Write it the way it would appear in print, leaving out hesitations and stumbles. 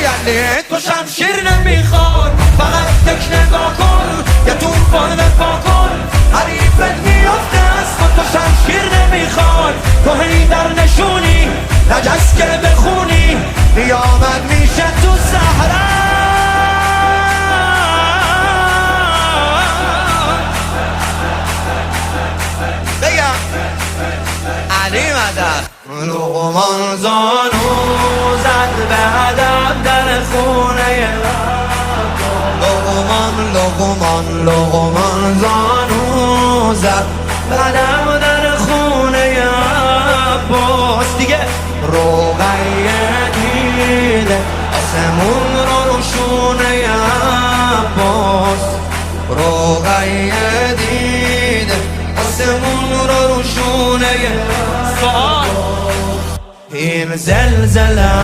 یعنی تو شمشیر نمیخواد، فقط تک نگاه کن یه توفان وفا کن، حریفت میافته از تو شمشیر نمیخواد، تو هی در نشونی نجس که بخونی، قیامت میشه تو صحرا. بگم علی مدد لقمان زانو زد به هدف در خونه لقمان زانو زد به هدف در خونه عباس. دیگه رقیه دیده آسمون رو روشونه عباس، رقیه دیده آسمون رو روشونه. این زلزله